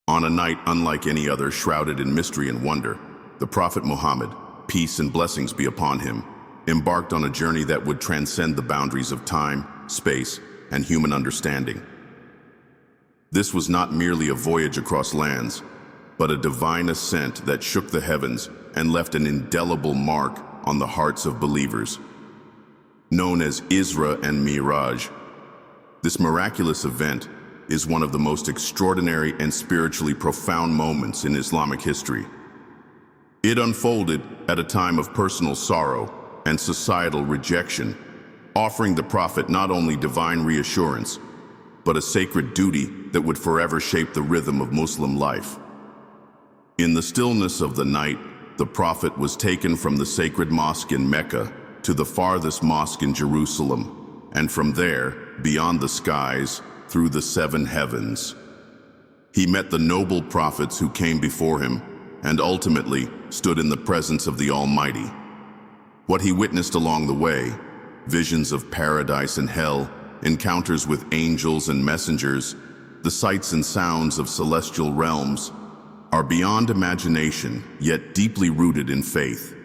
On a night unlike any other, shrouded in mystery and wonder, the Prophet Muhammad, peace and blessings be upon him, embarked on a journey that would transcend the boundaries of time, space, and human understanding. This was not merely a voyage across lands, but a divine ascent that shook the heavens and left an indelible mark on the hearts of believers. Known as Isra and Mi'raj, this miraculous event is one of the most extraordinary and spiritually profound moments in Islamic history. It unfolded at a time of personal sorrow and societal rejection, offering the Prophet not only divine reassurance, but a sacred duty that would forever shape the rhythm of Muslim life. In the stillness of the night, the Prophet was taken from the sacred mosque in Mecca to the farthest mosque in Jerusalem, and from there, beyond the skies, through the seven heavens. He met the noble prophets who came before him and ultimately stood in the presence of the Almighty. What he witnessed along the way, visions of paradise and hell, encounters with angels and messengers, the sights and sounds of celestial realms, are beyond imagination, yet deeply rooted in faith.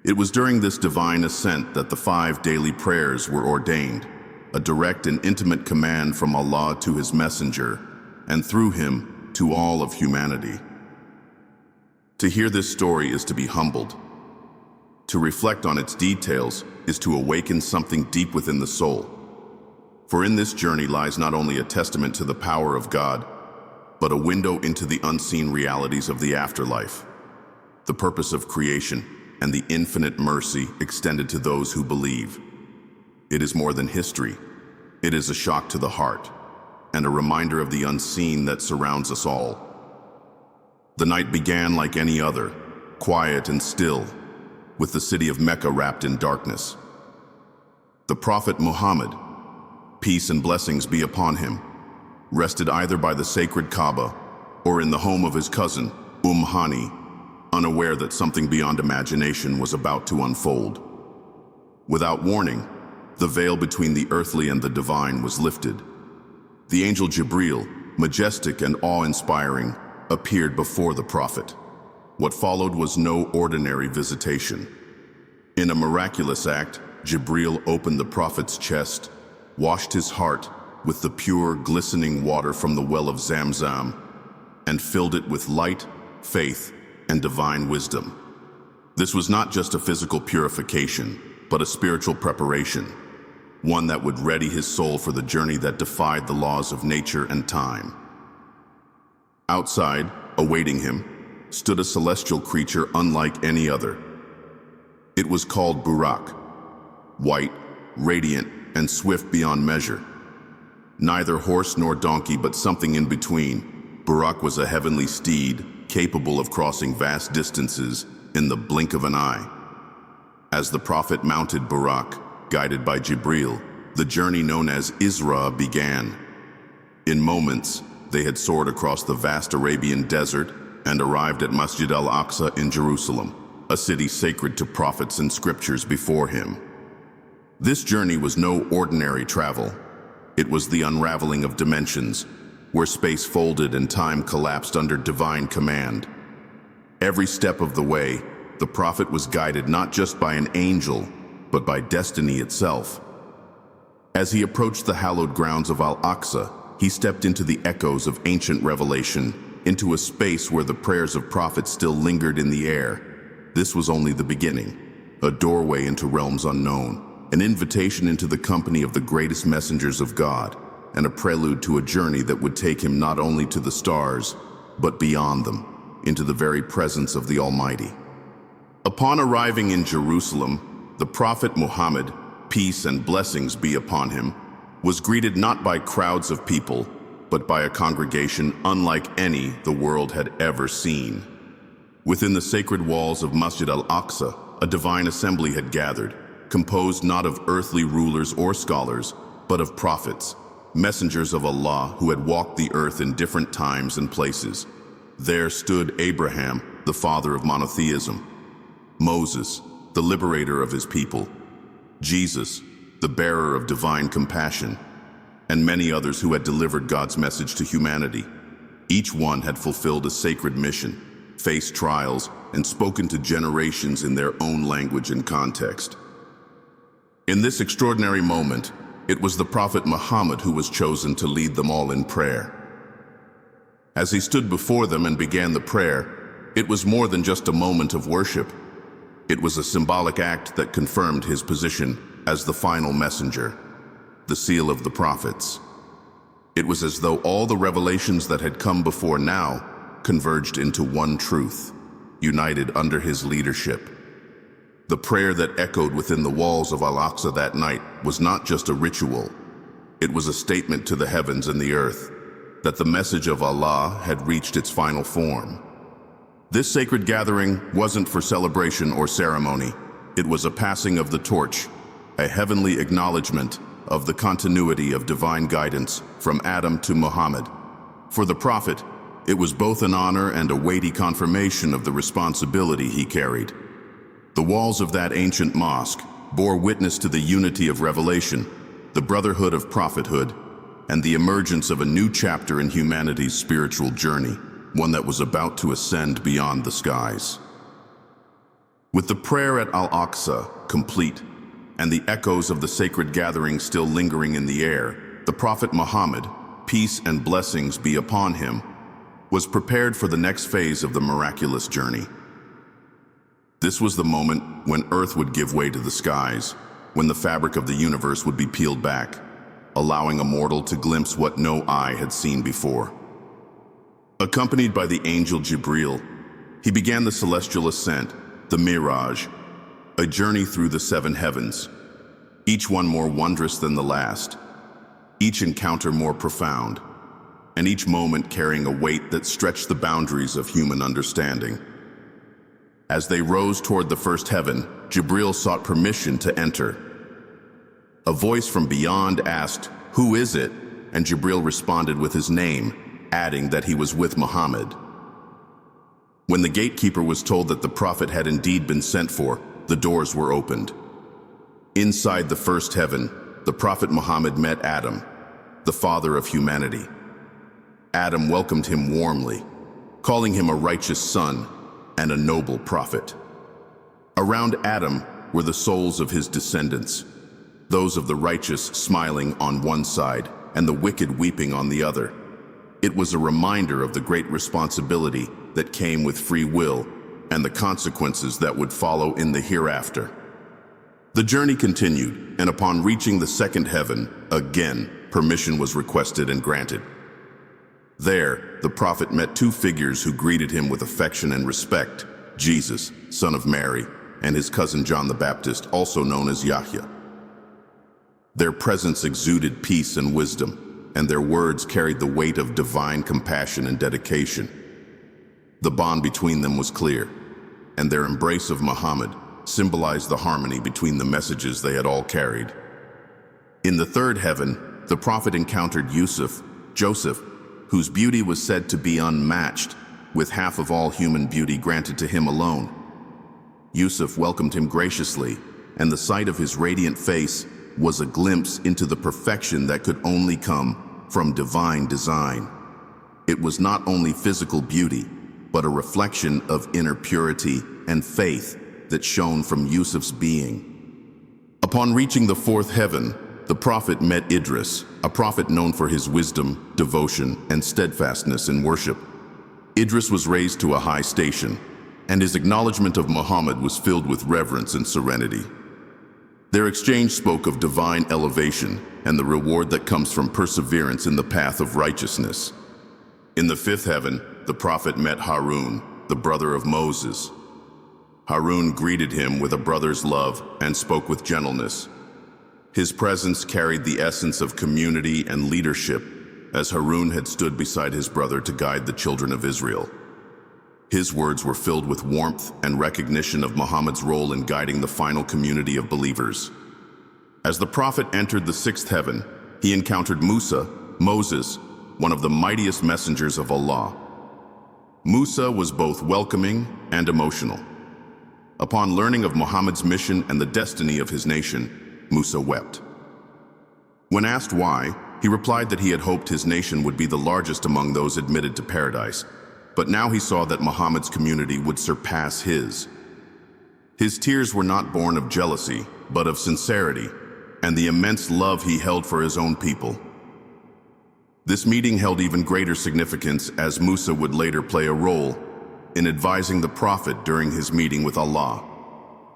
It was during this divine ascent that the 5 daily prayers were ordained, a direct and intimate command from Allah to his messenger, and through him to all of humanity. To hear this story is to be humbled. To reflect on its details is to awaken something deep within the soul. For in this journey lies not only a testament to the power of God, but a window into the unseen realities of the afterlife, the purpose of creation, and the infinite mercy extended to those who believe. It is more than history. It is a shock to the heart, and a reminder of the unseen that surrounds us all. The night began like any other, quiet and still, with the city of Mecca wrapped in darkness. The Prophet Muhammad, peace and blessings be upon him, rested either by the sacred Kaaba or in the home of his cousin, Hani, unaware that something beyond imagination was about to unfold. Without warning, the veil between the earthly and the divine was lifted. The angel Jibril, majestic and awe-inspiring, appeared before the Prophet. What followed was no ordinary visitation. In a miraculous act, Jibril opened the Prophet's chest, washed his heart with the pure, glistening water from the well of Zamzam, and filled it with light, faith, and divine wisdom. This was not just a physical purification, but a spiritual preparation, one that would ready his soul for the journey that defied the laws of nature and time. Outside, awaiting him, stood a celestial creature unlike any other. It was called Buraq, white, radiant, and swift beyond measure. Neither horse nor donkey, but something in between, Buraq was a heavenly steed, capable of crossing vast distances in the blink of an eye. As the Prophet mounted Buraq, guided by Jibril, the journey known as Isra began. In moments, they had soared across the vast Arabian desert and arrived at Masjid al-Aqsa in Jerusalem, a city sacred to prophets and scriptures before him. This journey was no ordinary travel. It was the unraveling of dimensions, where space folded and time collapsed under divine command. Every step of the way, the Prophet was guided not just by an angel, but by destiny itself. As he approached the hallowed grounds of Al-Aqsa, he stepped into the echoes of ancient revelation, into a space where the prayers of prophets still lingered in the air. This was only the beginning, a doorway into realms unknown, an invitation into the company of the greatest messengers of God, and a prelude to a journey that would take him not only to the stars, but beyond them, into the very presence of the Almighty. Upon arriving in Jerusalem, the Prophet Muhammad, peace and blessings be upon him, was greeted not by crowds of people, but by a congregation unlike any the world had ever seen. Within the sacred walls of Masjid al-Aqsa, a divine assembly had gathered, composed not of earthly rulers or scholars, but of prophets, messengers of Allah who had walked the earth in different times and places. There stood Abraham, the father of monotheism, Moses, the liberator of his people, Jesus, the bearer of divine compassion, and many others who had delivered God's message to humanity. Each one had fulfilled a sacred mission, faced trials, and spoken to generations in their own language and context. In this extraordinary moment, it was the Prophet Muhammad who was chosen to lead them all in prayer. As he stood before them and began the prayer, it was more than just a moment of worship. It was a symbolic act that confirmed his position as the final messenger, the seal of the prophets. It was as though all the revelations that had come before now converged into one truth, united under his leadership. The prayer that echoed within the walls of Al-Aqsa that night was not just a ritual. It was a statement to the heavens and the earth that the message of Allah had reached its final form. This sacred gathering wasn't for celebration or ceremony. It was a passing of the torch, a heavenly acknowledgement of the continuity of divine guidance from Adam to Muhammad. For the Prophet, it was both an honor and a weighty confirmation of the responsibility he carried. The walls of that ancient mosque bore witness to the unity of revelation, the brotherhood of prophethood, and the emergence of a new chapter in humanity's spiritual journey, one that was about to ascend beyond the skies. With the prayer at Al-Aqsa complete, and the echoes of the sacred gathering still lingering in the air, the Prophet Muhammad, peace and blessings be upon him, was prepared for the next phase of the miraculous journey. This was the moment when Earth would give way to the skies, when the fabric of the universe would be peeled back, allowing a mortal to glimpse what no eye had seen before. Accompanied by the angel Jibril, he began the celestial ascent, the Mi'raj, a journey through the seven heavens, each one more wondrous than the last, each encounter more profound, and each moment carrying a weight that stretched the boundaries of human understanding. As they rose toward the first heaven, Jibril sought permission to enter. A voice from beyond asked, "Who is it?" And Jibril responded with his name, adding that he was with Muhammad. When the gatekeeper was told that the prophet had indeed been sent for, the doors were opened. Inside the first heaven, the Prophet Muhammad met Adam, the father of humanity. Adam welcomed him warmly, calling him a righteous son and a noble prophet. Around Adam were the souls of his descendants, those of the righteous smiling on one side and the wicked weeping on the other. It was a reminder of the great responsibility that came with free will and the consequences that would follow in the hereafter. The journey continued, and upon reaching the second heaven, again, permission was requested and granted. There, the prophet met two figures who greeted him with affection and respect: Jesus, son of Mary, and his cousin John the Baptist, also known as Yahya. Their presence exuded peace and wisdom, and their words carried the weight of divine compassion and dedication. The bond between them was clear, and their embrace of Muhammad symbolized the harmony between the messages they had all carried. In the third heaven, the prophet encountered Joseph, whose beauty was said to be unmatched, with half of all human beauty granted to him alone. Yusuf welcomed him graciously, and the sight of his radiant face was a glimpse into the perfection that could only come from divine design. It was not only physical beauty, but a reflection of inner purity and faith that shone from Yusuf's being. Upon reaching the fourth heaven, the prophet met Idris, a prophet known for his wisdom, devotion, and steadfastness in worship. Idris was raised to a high station, and his acknowledgement of Muhammad was filled with reverence and serenity. Their exchange spoke of divine elevation and the reward that comes from perseverance in the path of righteousness. In the fifth heaven, the prophet met Harun, the brother of Moses. Harun greeted him with a brother's love and spoke with gentleness. His presence carried the essence of community and leadership, as Harun had stood beside his brother to guide the children of Israel. His words were filled with warmth and recognition of Muhammad's role in guiding the final community of believers. As the prophet entered the sixth heaven, he encountered Moses, one of the mightiest messengers of Allah. Musa was both welcoming and emotional. Upon learning of Muhammad's mission and the destiny of his nation, Musa wept. When asked why, He replied that he had hoped his nation would be the largest among those admitted to paradise, but now he saw that Muhammad's community would surpass his. His tears were not born of jealousy, but of sincerity, and the immense love he held for his own people. This meeting held even greater significance as Musa would later play a role in advising the Prophet during his meeting with Allah.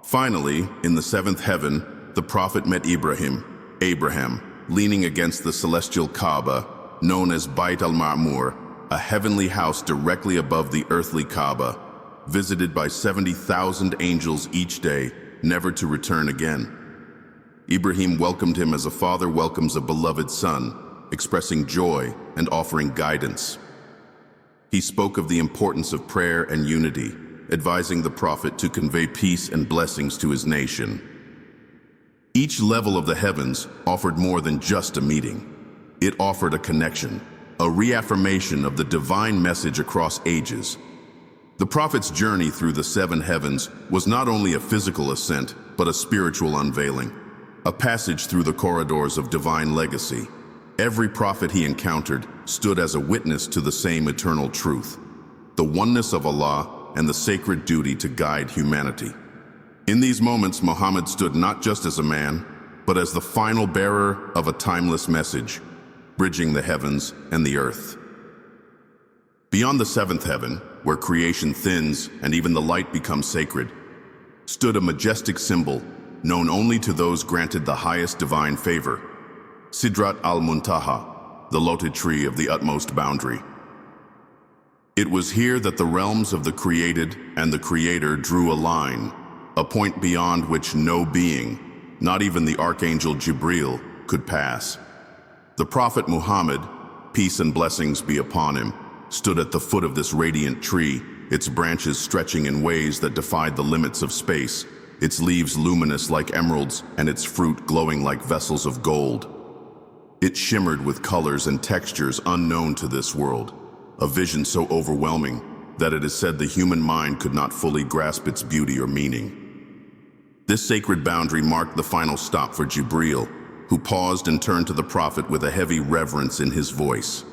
Finally, in the seventh heaven, the Prophet met Abraham, leaning against the celestial Kaaba, known as Bayt al-Ma'mur, a heavenly house directly above the earthly Kaaba, visited by 70,000 angels each day, never to return again. Ibrahim welcomed him as a father welcomes a beloved son, expressing joy and offering guidance. He spoke of the importance of prayer and unity, advising the Prophet to convey peace and blessings to his nation. Each level of the heavens offered more than just a meeting. It offered a connection, a reaffirmation of the divine message across ages. The Prophet's journey through the seven heavens was not only a physical ascent, but a spiritual unveiling, a passage through the corridors of divine legacy. Every prophet he encountered stood as a witness to the same eternal truth, the oneness of Allah and the sacred duty to guide humanity. In these moments, Muhammad stood not just as a man, but as the final bearer of a timeless message, bridging the heavens and the earth. Beyond the seventh heaven, where creation thins and even the light becomes sacred, stood a majestic symbol known only to those granted the highest divine favor, Sidrat al-Muntaha, the lotus tree of the utmost boundary. It was here that the realms of the created and the Creator drew a line, a point beyond which no being, not even the Archangel Jibril, could pass. The Prophet Muhammad, peace and blessings be upon him, stood at the foot of this radiant tree, its branches stretching in ways that defied the limits of space, its leaves luminous like emeralds and its fruit glowing like vessels of gold. It shimmered with colors and textures unknown to this world, a vision so overwhelming that it is said the human mind could not fully grasp its beauty or meaning. This sacred boundary marked the final stop for Jibril, who paused and turned to the Prophet with a heavy reverence in his voice.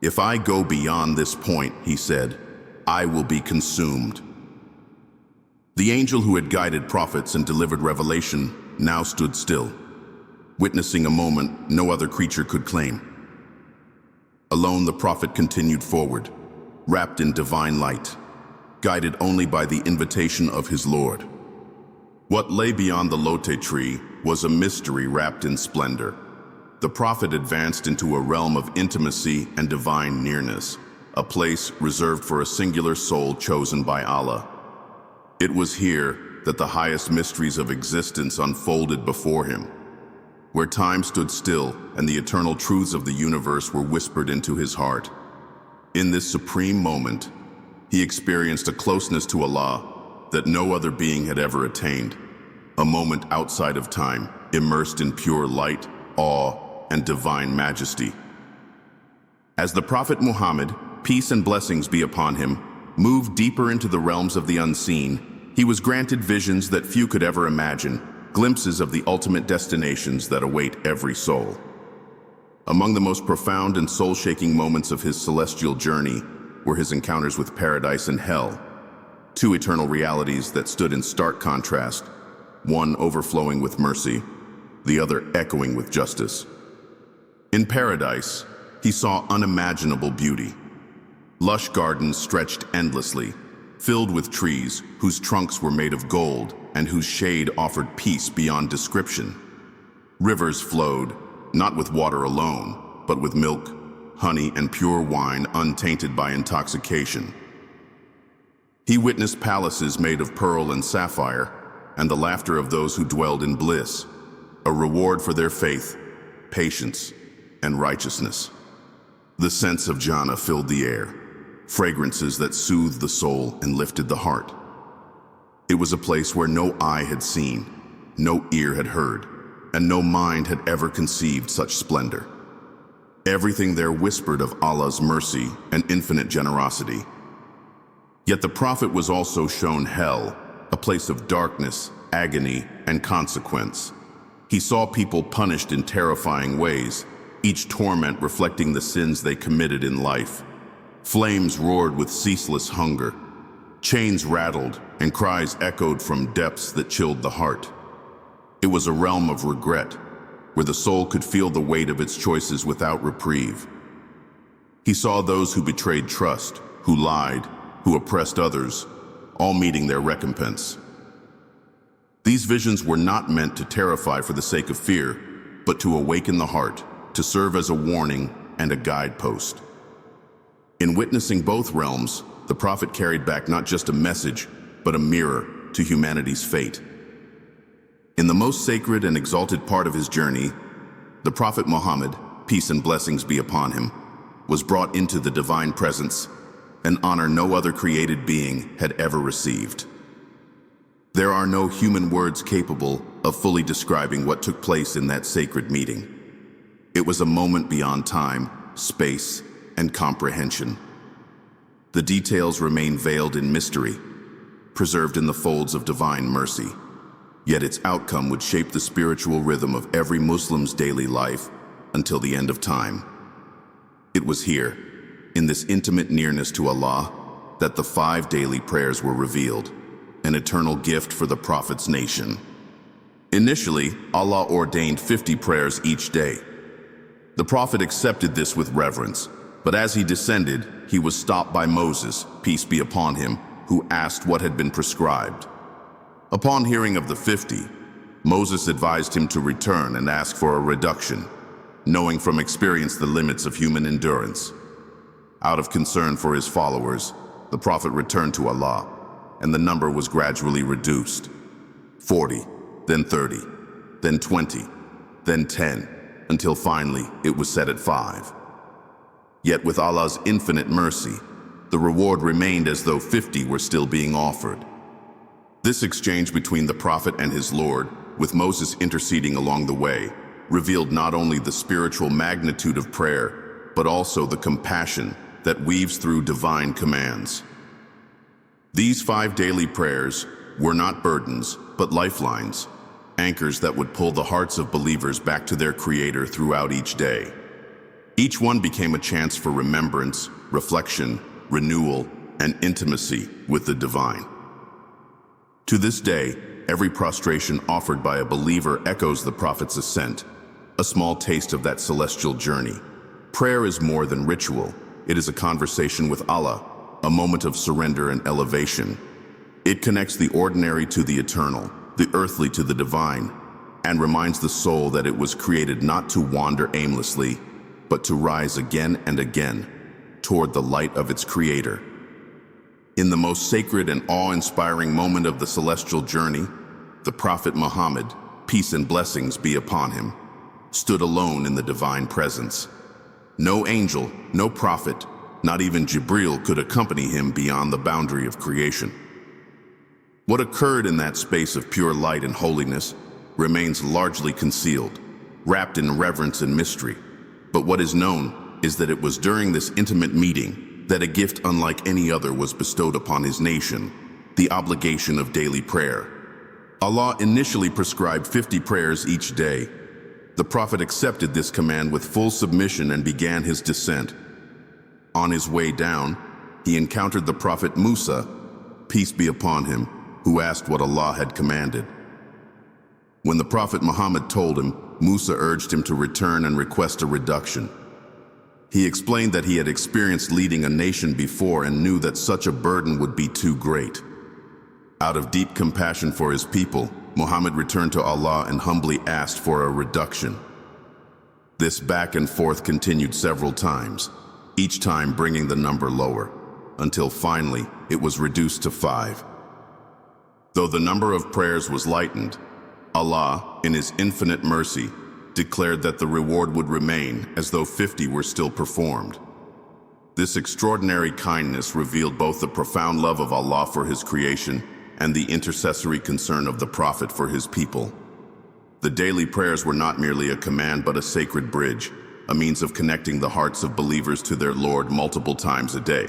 "If I go beyond this point," he said, "I will be consumed." The angel who had guided prophets and delivered revelation now stood still, witnessing a moment no other creature could claim. Alone, the Prophet continued forward, wrapped in divine light, guided only by the invitation of his Lord. What lay beyond the lotus tree was a mystery wrapped in splendor. The Prophet advanced into a realm of intimacy and divine nearness, a place reserved for a singular soul chosen by Allah. It was here that the highest mysteries of existence unfolded before him, where time stood still and the eternal truths of the universe were whispered into his heart. In this supreme moment, he experienced a closeness to Allah that no other being had ever attained, a moment outside of time, immersed in pure light, awe, and divine majesty. As the Prophet Muhammad, peace and blessings be upon him, moved deeper into the realms of the unseen, he was granted visions that few could ever imagine, glimpses of the ultimate destinations that await every soul. Among the most profound and soul-shaking moments of his celestial journey were his encounters with paradise and hell, two eternal realities that stood in stark contrast, one overflowing with mercy, the other echoing with justice. In paradise, he saw unimaginable beauty. Lush gardens stretched endlessly, filled with trees whose trunks were made of gold and whose shade offered peace beyond description. Rivers flowed, not with water alone, but with milk, honey, and pure wine untainted by intoxication. He witnessed palaces made of pearl and sapphire, and the laughter of those who dwelled in bliss, a reward for their faith, patience, and righteousness. The scents of Jannah filled the air, fragrances that soothed the soul and lifted the heart. It was a place where no eye had seen, no ear had heard, and no mind had ever conceived such splendor. Everything there whispered of Allah's mercy and infinite generosity. Yet the Prophet was also shown hell, a place of darkness, agony, and consequence. He saw people punished in terrifying ways, each torment reflecting the sins they committed in life. Flames roared with ceaseless hunger. Chains rattled and cries echoed from depths that chilled the heart. It was a realm of regret, where the soul could feel the weight of its choices without reprieve. He saw those who betrayed trust, who lied, who oppressed others, all meeting their recompense. These visions were not meant to terrify for the sake of fear, but to awaken the heart, to serve as a warning and a guidepost. In witnessing both realms, the prophet carried back not just a message, but a mirror to humanity's fate. In the most sacred and exalted part of his journey, the Prophet Muhammad, peace and blessings be upon him, was brought into the divine presence, an honor no other created being had ever received. There are no human words capable of fully describing what took place in that sacred meeting. It was a moment beyond time, space, and comprehension. The details remain veiled in mystery, preserved in the folds of divine mercy. Yet its outcome would shape the spiritual rhythm of every Muslim's daily life until the end of time. It was here, in this intimate nearness to Allah, that the 5 daily prayers were revealed, an eternal gift for the Prophet's nation. Initially, Allah ordained 50 prayers each day. The Prophet accepted this with reverence, but as he descended, he was stopped by Moses, peace be upon him, who asked what had been prescribed. Upon hearing of the 50, Moses advised him to return and ask for a reduction, knowing from experience the limits of human endurance. Out of concern for his followers, the Prophet returned to Allah, and the number was gradually reduced. 40, then 30, then 20, then 10, until finally it was set at 5. Yet with Allah's infinite mercy, the reward remained as though 50 were still being offered. This exchange between the Prophet and his Lord, with Moses interceding along the way, revealed not only the spiritual magnitude of prayer, but also the compassion that weaves through divine commands. These 5 daily prayers were not burdens, but lifelines, anchors that would pull the hearts of believers back to their Creator throughout each day. Each one became a chance for remembrance, reflection, renewal, and intimacy with the divine. To this day, every prostration offered by a believer echoes the Prophet's ascent, a small taste of that celestial journey. Prayer is more than ritual. It is a conversation with Allah, a moment of surrender and elevation. It connects the ordinary to the eternal, the earthly to the divine, and reminds the soul that it was created not to wander aimlessly, but to rise again and again toward the light of its Creator. In the most sacred and awe-inspiring moment of the celestial journey, the Prophet Muhammad, peace and blessings be upon him, stood alone in the divine presence. No angel, no prophet, not even Jibril could accompany him beyond the boundary of creation. What occurred in that space of pure light and holiness remains largely concealed, wrapped in reverence and mystery. But what is known is that it was during this intimate meeting that a gift unlike any other was bestowed upon his nation, the obligation of daily prayer. Allah initially prescribed 50 prayers each day. The Prophet accepted this command with full submission and began his descent. On his way down, he encountered the Prophet Musa, peace be upon him, who asked what Allah had commanded. When the Prophet Muhammad told him, Musa urged him to return and request a reduction. He explained that he had experienced leading a nation before and knew that such a burden would be too great. Out of deep compassion for his people, Muhammad returned to Allah and humbly asked for a reduction. This back and forth continued several times, each time bringing the number lower, until finally it was reduced to 5. Though the number of prayers was lightened, Allah, in His infinite mercy, declared that the reward would remain as though 50 were still performed. This extraordinary kindness revealed both the profound love of Allah for His creation and the intercessory concern of the Prophet for his people. The daily prayers were not merely a command but a sacred bridge, a means of connecting the hearts of believers to their Lord multiple times a day.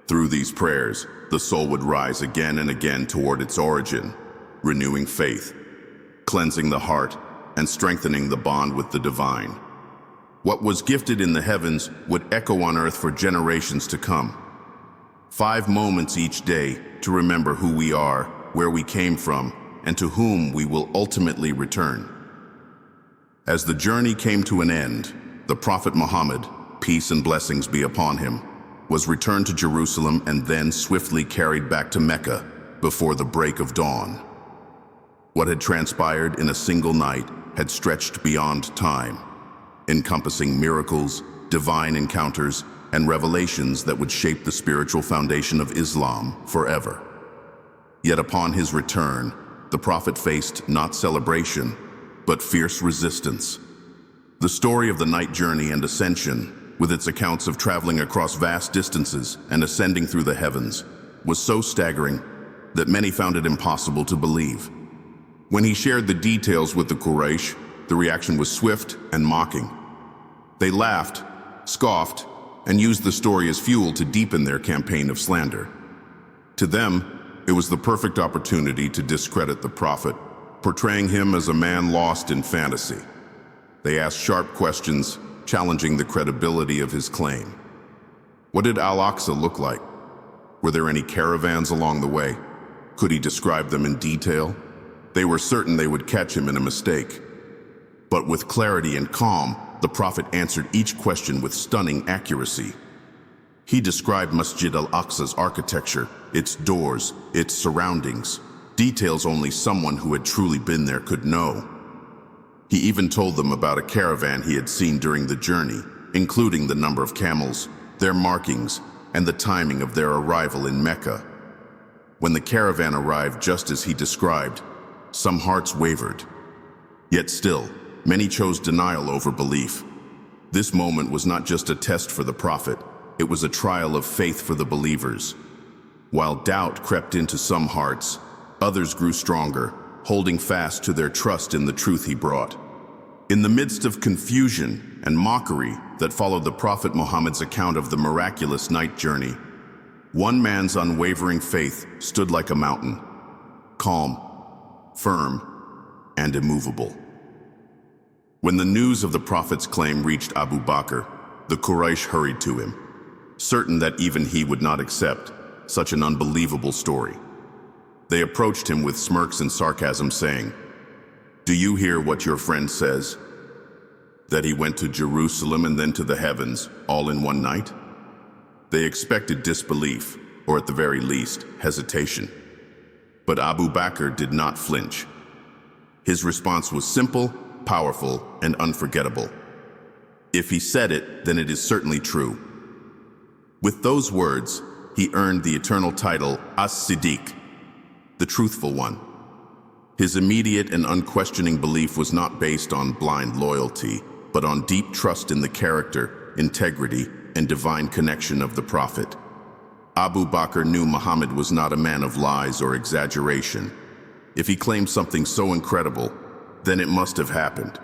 Through these prayers, the soul would rise again and again toward its origin, renewing faith, cleansing the heart, and strengthening the bond with the divine. What was gifted in the heavens would echo on earth for generations to come. 5 moments each day to remember who we are, where we came from, and to whom we will ultimately return. As the journey came to an end, the Prophet Muhammad, peace and blessings be upon him, was returned to Jerusalem and then swiftly carried back to Mecca before the break of dawn. What had transpired in a single night had stretched beyond time, encompassing miracles, divine encounters, and revelations that would shape the spiritual foundation of Islam forever. Yet upon his return, the Prophet faced not celebration, but fierce resistance. The story of the night journey and ascension, with its accounts of traveling across vast distances and ascending through the heavens, was so staggering that many found it impossible to believe. When he shared the details with the Quraysh, the reaction was swift and mocking. They laughed, scoffed, and used the story as fuel to deepen their campaign of slander. To them, it was the perfect opportunity to discredit the Prophet, portraying him as a man lost in fantasy. They asked sharp questions, challenging the credibility of his claim. What did Al-Aqsa look like? Were there any caravans along the way? Could he describe them in detail? They were certain they would catch him in a mistake. But with clarity and calm, the Prophet answered each question with stunning accuracy. He described Masjid al-Aqsa's architecture, its doors, its surroundings, details only someone who had truly been there could know. He even told them about a caravan he had seen during the journey, including the number of camels, their markings, and the timing of their arrival in Mecca. When the caravan arrived just as he described, some hearts wavered. Yet still, many chose denial over belief. This moment was not just a test for the Prophet, it was a trial of faith for the believers. While doubt crept into some hearts, others grew stronger, holding fast to their trust in the truth he brought. In the midst of confusion and mockery that followed the Prophet Muhammad's account of the miraculous night journey, one man's unwavering faith stood like a mountain, calm, firm, and immovable. When the news of the Prophet's claim reached Abu Bakr, the Quraysh hurried to him, certain that even he would not accept such an unbelievable story. They approached him with smirks and sarcasm, saying, "Do you hear what your friend says? That he went to Jerusalem and then to the heavens, all in one night?" They expected disbelief, or at the very least, hesitation. But Abu Bakr did not flinch. His response was simple, powerful, and unforgettable. If he said it, then it is certainly true. With those words, he earned the eternal title As-Siddiq, the truthful one. His immediate and unquestioning belief was not based on blind loyalty, but on deep trust in the character, integrity, and divine connection of the Prophet. Abu Bakr knew Muhammad was not a man of lies or exaggeration. If he claimed something so incredible, then it must have happened.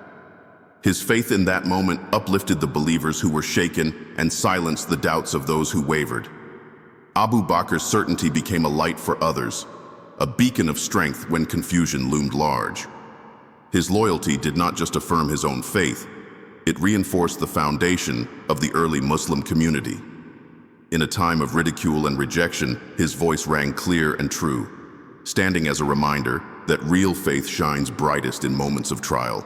His faith in that moment uplifted the believers who were shaken and silenced the doubts of those who wavered. Abu Bakr's certainty became a light for others, a beacon of strength when confusion loomed large. His loyalty did not just affirm his own faith, it reinforced the foundation of the early Muslim community. In a time of ridicule and rejection, his voice rang clear and true, standing as a reminder that real faith shines brightest in moments of trial.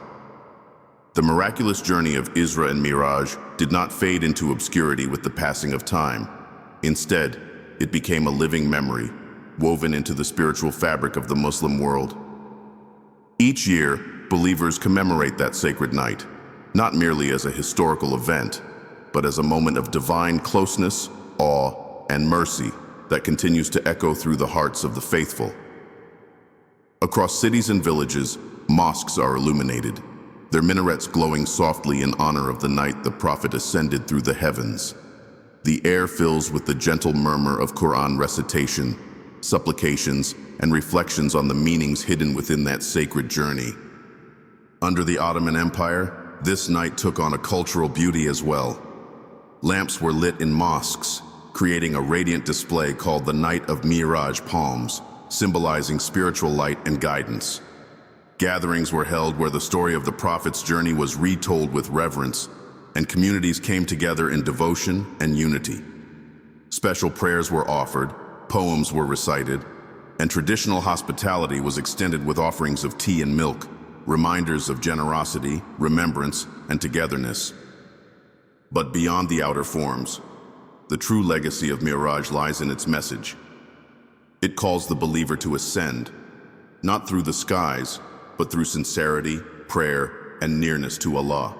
The miraculous journey of Isra and Mi'raj did not fade into obscurity with the passing of time. Instead, it became a living memory, woven into the spiritual fabric of the Muslim world. Each year, believers commemorate that sacred night, not merely as a historical event, but as a moment of divine closeness, awe, and mercy that continues to echo through the hearts of the faithful. Across cities and villages, mosques are illuminated, their minarets glowing softly in honor of the night the Prophet ascended through the heavens. The air fills with the gentle murmur of Quran recitation, supplications, and reflections on the meanings hidden within that sacred journey. Under the Ottoman Empire, this night took on a cultural beauty as well. Lamps were lit in mosques, creating a radiant display called the Night of Mi'raj palms, symbolizing spiritual light and guidance. Gatherings were held where the story of the Prophet's journey was retold with reverence, and communities came together in devotion and unity. Special prayers were offered, poems were recited, and traditional hospitality was extended with offerings of tea and milk, reminders of generosity, remembrance, and togetherness. But beyond the outer forms, the true legacy of Mi'raj lies in its message. It calls the believer to ascend, not through the skies, but through sincerity, prayer, and nearness to Allah.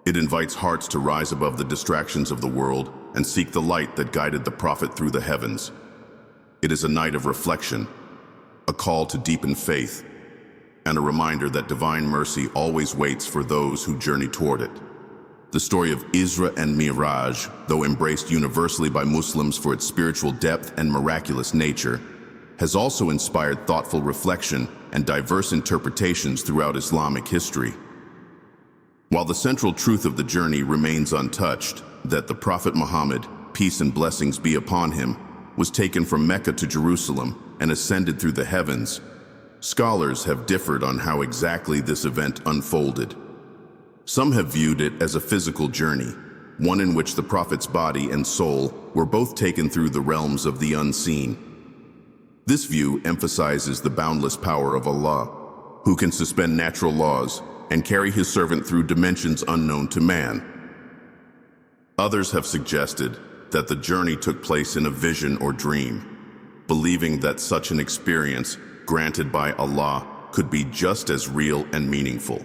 It invites hearts to rise above the distractions of the world and seek the light that guided the Prophet through the heavens. It is a night of reflection, a call to deepen faith, and a reminder that divine mercy always waits for those who journey toward it. The story of Isra and Mi'raj, though embraced universally by Muslims for its spiritual depth and miraculous nature, has also inspired thoughtful reflection and diverse interpretations throughout Islamic history. While the central truth of the journey remains untouched, that the Prophet Muhammad, peace and blessings be upon him, was taken from Mecca to Jerusalem and ascended through the heavens, scholars have differed on how exactly this event unfolded. Some have viewed it as a physical journey, one in which the Prophet's body and soul were both taken through the realms of the unseen. This view emphasizes the boundless power of Allah, who can suspend natural laws and carry his servant through dimensions unknown to man. Others have suggested that the journey took place in a vision or dream, believing that such an experience granted by Allah could be just as real and meaningful.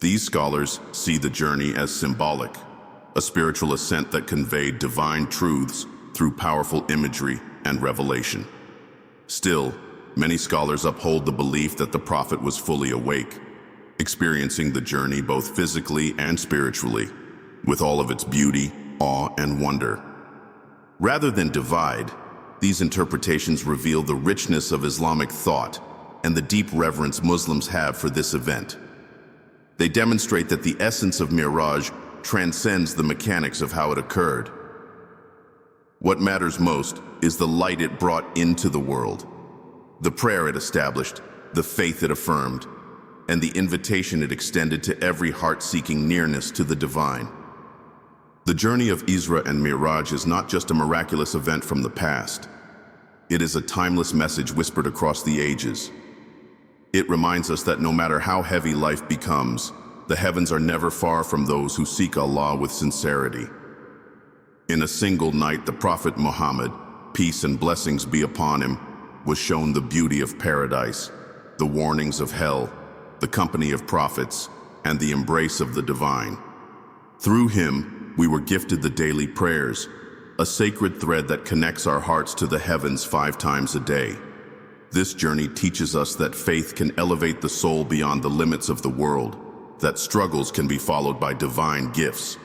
These scholars see the journey as symbolic, a spiritual ascent that conveyed divine truths through powerful imagery and revelation. Still, many scholars uphold the belief that the Prophet was fully awake, experiencing the journey both physically and spiritually, with all of its beauty, awe, and wonder. Rather than divide, these interpretations reveal the richness of Islamic thought and the deep reverence Muslims have for this event. They demonstrate that the essence of Mi'raj transcends the mechanics of how it occurred. What matters most is the light it brought into the world, the prayer it established, the faith it affirmed, and the invitation it extended to every heart seeking nearness to the divine. The journey of Isra and Mi'raj is not just a miraculous event from the past. It is a timeless message whispered across the ages. It reminds us that no matter how heavy life becomes, the heavens are never far from those who seek Allah with sincerity. In a single night, the Prophet Muhammad, peace and blessings be upon him, was shown the beauty of paradise, the warnings of hell, the company of prophets, and the embrace of the divine. Through him, we were gifted the daily prayers, a sacred thread that connects our hearts to the heavens 5 times a day. This journey teaches us that faith can elevate the soul beyond the limits of the world, that struggles can be followed by divine gifts,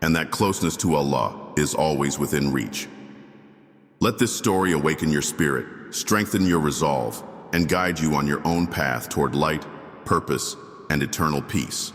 and that closeness to Allah is always within reach. Let this story awaken your spirit, strengthen your resolve, and guide you on your own path toward light, purpose, and eternal peace.